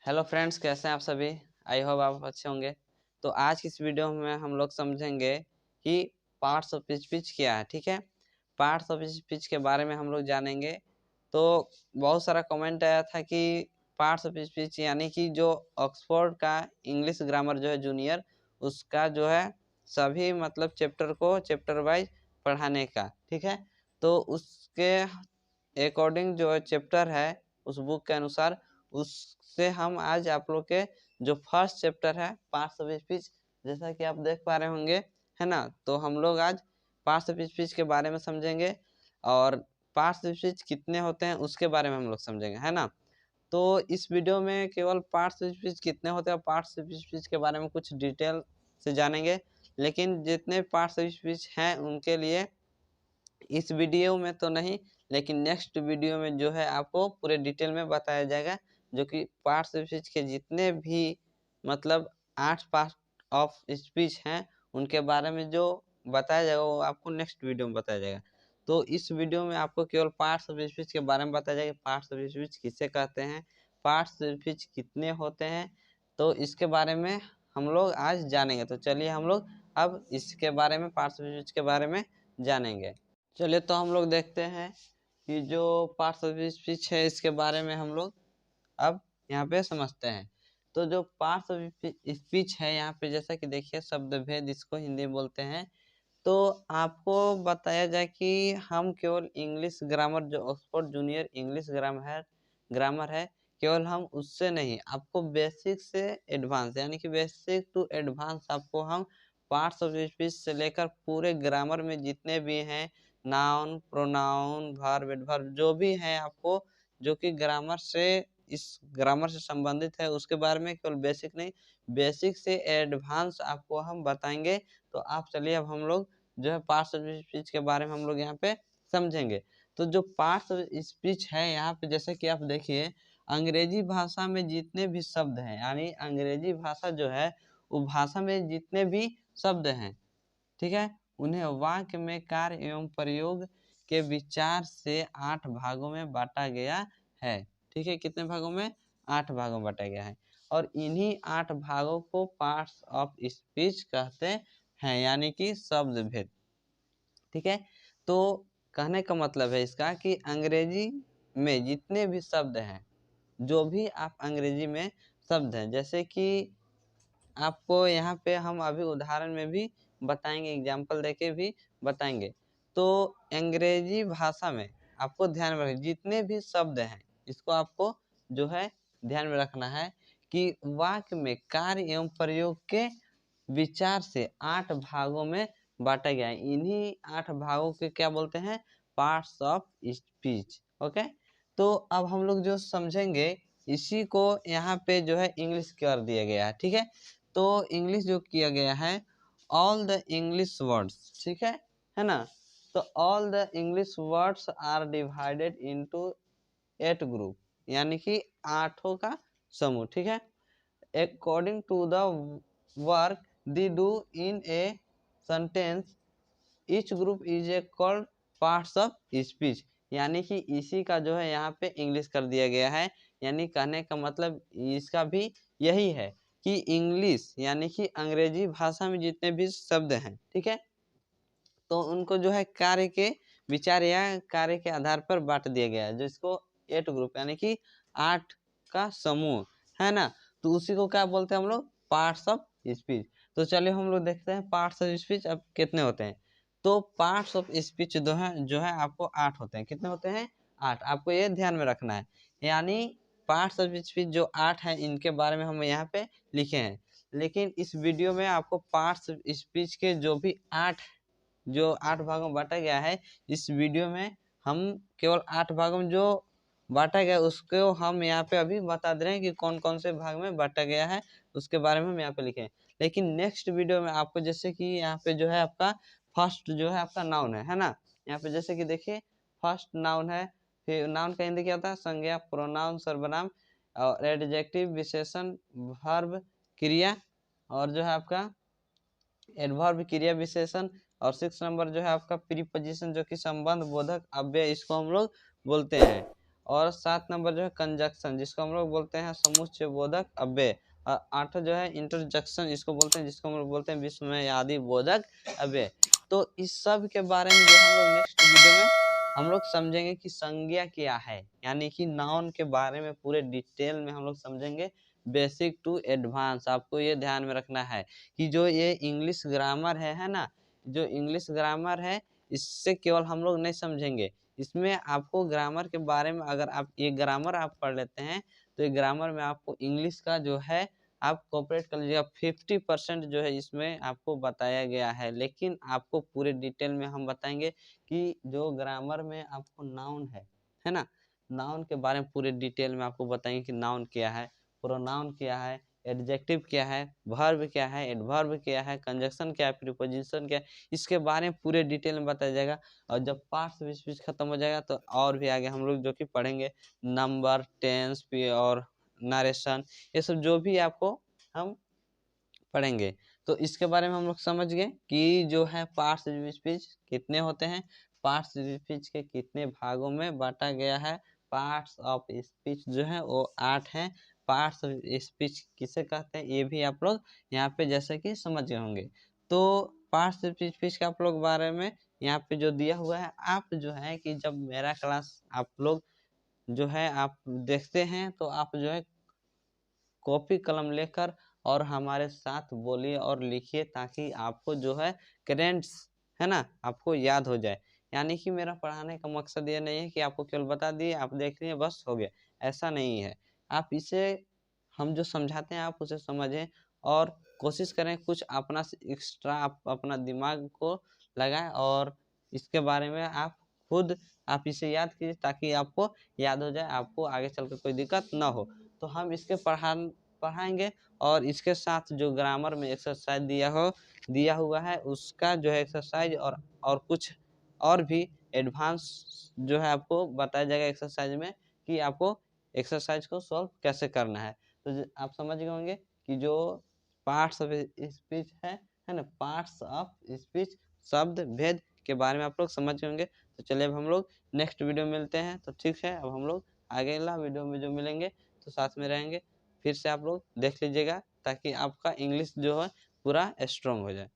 Hello friends, कैसे हैं आप सभी। आई होप आप अच्छे होंगे। तो आज की इस वीडियो में हम लोग समझेंगे कि पार्ट्स ऑफ स्पीच क्या है। ठीक है, पार्ट्स ऑफ स्पीच के बारे में हम लोग जानेंगे। तो बहुत सारा कमेंट आया था कि पार्ट्स ऑफ स्पीच यानी कि जो ऑक्सफोर्ड का इंग्लिश ग्रामर जो है जूनियर, उसका जो है सभी मतलब चैप्टर को चैप्टर वाइज पढ़ाने का। ठीक है, तो उसके अकॉर्डिंग जो चैप्टर है उस बुक के अनुसार, उससे हम आज आप लोग के जो फर्स्ट चैप्टर है पार्ट्स ऑफ स्पीच, जैसा कि आप देख पा रहे होंगे, है ना। तो हम लोग आज पार्ट्स ऑफ स्पीच के बारे में समझेंगे और पार्ट्स ऑफ स्पीच कितने होते हैं उसके बारे में हम लोग समझेंगे, है ना। तो इस वीडियो में केवल पार्ट्स ऑफ स्पीच कितने होते हैं, पार्ट्स ऑफ स्पीच के बारे में कुछ डिटेल से जानेंगे। लेकिन जितने पार्ट्स ऑफ स्पीच हैं उनके लिए इस वीडियो में तो नहीं, लेकिन नेक्स्ट वीडियो में जो है आपको पूरे डिटेल में बताया जाएगा, जो कि पार्ट्स ऑफ स्पीच के जितने भी मतलब 8 पार्ट ऑफ स्पीच हैं उनके बारे में जो बताया जाएगा वो आपको नेक्स्ट वीडियो में बताया जाएगा। तो इस वीडियो में आपको केवल पार्ट्स ऑफ स्पीच के बारे में बताया जाएगा, पार्ट्स ऑफ स्पीच किसे कहते हैं, पार्ट्स ऑफ स्पीच कितने होते हैं, तो इसके बारे में हम लोग आज जानेंगे। तो चलिए हम लोग अब इसके बारे में, पार्ट्स ऑफ स्पीच के बारे में जानेंगे। चलिए तो हम लोग देखते हैं कि जो पार्ट्स ऑफ स्पीच है इसके बारे में हम लोग अब यहाँ पे समझते हैं। तो जो पार्ट्स ऑफ स्पीच है यहाँ पे, जैसा कि देखिए शब्द भेद इसको हिंदी में बोलते हैं। तो आपको बताया जाए कि हम केवल इंग्लिश ग्रामर, जो ऑक्सफोर्ड जूनियर इंग्लिश ग्रामर है, केवल हम उससे नहीं, आपको बेसिक से एडवांस यानी कि बेसिक टू एडवांस आपको हम पार्ट्स ऑफ स्पीच से लेकर पूरे ग्रामर में जितने भी हैं, नाउन, प्रोनाउन, वर्ब, एडवर्ब जो भी है आपको, जो कि ग्रामर से, इस ग्रामर से संबंधित है, उसके बारे में केवल बेसिक नहीं, बेसिक से एडवांस आपको हम बताएंगे। तो आप चलिए अब हम लोग जो है पार्ट्स ऑफ स्पीच के बारे में हम लोग यहाँ पे समझेंगे। तो जो पार्ट्स ऑफ स्पीच है यहाँ पे, जैसे कि आप देखिए अंग्रेजी भाषा में जितने भी शब्द हैं, यानी अंग्रेजी भाषा जो है वो भाषा में जितने भी शब्द हैं, ठीक है, उन्हें वाक्य में कार्य एवं प्रयोग के विचार से 8 भागों में बांटा गया है। ठीक है, कितने भागों में? 8 भागों में बांटा गया है। और इन्हीं 8 भागों को पार्ट्स ऑफ स्पीच कहते हैं, यानी कि शब्द भेद। ठीक है, तो कहने का मतलब है इसका कि अंग्रेजी में जितने भी शब्द हैं, जो भी आप अंग्रेजी में शब्द हैं, जैसे कि आपको यहाँ पे हम अभी उदाहरण में भी बताएंगे, एग्जाम्पल देके भी बताएंगे। तो अंग्रेजी भाषा में आपको ध्यान में रखना, जितने भी शब्द हैं इसको आपको जो है ध्यान में रखना है कि वाक्य में कार्य एवं प्रयोग के विचार से 8 भागों में बांटा गया है। इन्हीं 8 भागों के क्या बोलते हैं? Parts of speech. ओके, तो अब हम लोग जो समझेंगे इसी को यहाँ पे जो है इंग्लिश कर दिया गया है। ठीक है, तो इंग्लिश जो किया गया है, ऑल द इंग्लिश वर्ड्स, ठीक है ना। तो all the English words are divided into 8 group, यानी कि 8 का समूह। ठीक है, according to the work they do in a sentence, each group is a called parts of speech. यानी कि इसी का जो है यहाँ पे इंग्लिश कर दिया गया है। यानी कहने का मतलब इसका भी यही है कि इंग्लिश यानी कि अंग्रेजी भाषा में जितने भी शब्द हैं, ठीक है, तो उनको जो है कार्य के विचार या कार्य के आधार पर बांट दिया गया है, जिसको 8 ग्रुप यानी कि 8 का समूह, है ना। तो उसी को क्या बोलते हैं हम लोग? Parts of speech. तो चलिए हम लोग देखते हैं पार्ट्स ऑफ स्पीच अब कितने होते हैं। तो पार्ट्स ऑफ स्पीच जो है आपको 8 होते हैं। कितने होते हैं? 8। आपको ये ध्यान में रखना है, यानी पार्ट्स ऑफ स्पीच जो 8 हैं इनके बारे में हम यहाँ पे लिखे हैं। लेकिन इस वीडियो में आपको पार्ट्स ऑफ स्पीच के जो भी 8 भागों में बांटा गया है, इस वीडियो में हम केवल 8 भागों में जो बांटा गया उसको हम यहाँ पे अभी बता दे रहे हैं कि कौन कौन से भाग में बांटा गया है, उसके बारे में हम यहाँ पे लिखे हैं। लेकिन नेक्स्ट वीडियो में आपको, जैसे कि यहाँ पे जो है आपका फर्स्ट जो है आपका नाउन है ना। यहाँ पे जैसे कि देखिए फर्स्ट नाउन है, फिर नाउन का हिंदी क्या होता है? संज्ञा, प्रोनाउन सर्वनाम, और एडजेक्टिव विशेषण, वर्ब क्रिया, और जो है आपका एडवर्ब क्रिया विशेषण, और 6 नंबर जो है आपका प्रीपोजिशन, जो कि संबंध बोधक अव्यय, इसको हम लोग बोलते हैं। और 7 नंबर जो है कंजक्शन, जिसको हम लोग बोलते हैं समुच्चय बोधक अव्यय। और 8 जो है इंटरजेक्शन, इसको बोलते हैं, जिसको हम लोग बोलते हैं विस्मयादि बोधक अव्यय। तो इस सब के बारे में जो हम लोग नेक्स्ट वीडियो में हम लोग समझेंगे कि संज्ञा क्या है, यानी कि नाउन के बारे में पूरे डिटेल में हम लोग समझेंगे, बेसिक टू एडवांस। आपको ये ध्यान में रखना है कि जो ये इंग्लिश ग्रामर है ना, जो इंग्लिश ग्रामर है, इससे केवल हम लोग नहीं समझेंगे, इसमें आपको ग्रामर के बारे में, अगर आप ये ग्रामर आप पढ़ लेते हैं तो ये ग्रामर में आपको इंग्लिश का जो है आप कोऑपरेट कर लीजिएगा, 50% जो है इसमें आपको बताया गया है। लेकिन आपको पूरे डिटेल में हम बताएंगे कि जो ग्रामर में आपको नाउन है ना, नाउन के बारे में पूरे डिटेल में आपको बताएंगे कि नाउन क्या है, प्रोनाउन क्या है, एडजेक्टिव क्या है, वर्ब क्या है, एडवर्ब क्या है, कंजक्शन क्या है, प्रीपोजिशन क्या है, इसके बारे में पूरे डिटेल में बताया जाएगा। और जब पार्ट्स ऑफ स्पीच खत्म हो जाएगा तो और भी आगे हम लोग जो कि पढ़ेंगे नंबर, टेंस और नरेशन, ये सब जो भी आपको हम पढ़ेंगे। तो इसके बारे में हम लोग समझ गए कि जो है पार्ट्स ऑफ स्पीच कितने होते हैं, पार्ट्स ऑफ स्पीच के कितने भागों में बांटा गया है। पार्ट्स ऑफ स्पीच जो है वो 8 हैं। पार्ट्स ऑफ स्पीच किसे कहते हैं ये भी आप लोग यहाँ पे जैसे कि समझ गए होंगे। तो पार्ट्स ऑफ स्पीच के आप लोग बारे में यहाँ पे जो दिया हुआ है, आप जो है कि जब मेरा क्लास आप लोग जो है आप देखते हैं तो आप जो है कॉपी कलम लेकर और हमारे साथ बोलिए और लिखिए, ताकि आपको जो है करेंट्स है ना आपको याद हो जाए। यानी कि मेरा पढ़ाने का मकसद ये नहीं है कि आपको केवल बता दिए आप देख लिए बस हो गया, ऐसा नहीं है। आप इसे हम जो समझाते हैं आप उसे समझें और कोशिश करें कुछ अपना एक्स्ट्रा आप अपना दिमाग को लगाएं और इसके बारे में आप खुद आप इसे याद कीजिए, ताकि आपको याद हो जाए, आपको आगे चलकर कोई दिक्कत ना हो। तो हम इसके पढ़ाएंगे और इसके साथ जो ग्रामर में एक्सरसाइज दिया हुआ है उसका जो है एक्सरसाइज और कुछ और भी एडवांस जो है आपको बताया जाएगा एक्सरसाइज में, कि आपको एक्सरसाइज को सॉल्व कैसे करना है। तो आप समझ गए होंगे कि जो पार्ट्स ऑफ स्पीच है ना, पार्ट्स ऑफ स्पीच शब्द भेद के बारे में आप लोग समझ गए होंगे। तो चलिए अब हम लोग नेक्स्ट वीडियो मिलते हैं। तो ठीक है, अब हम लोग अगला वीडियो में जो मिलेंगे तो साथ में रहेंगे, फिर से आप लोग देख लीजिएगा ताकि आपका इंग्लिश जो है पूरा स्ट्रांग हो जाए।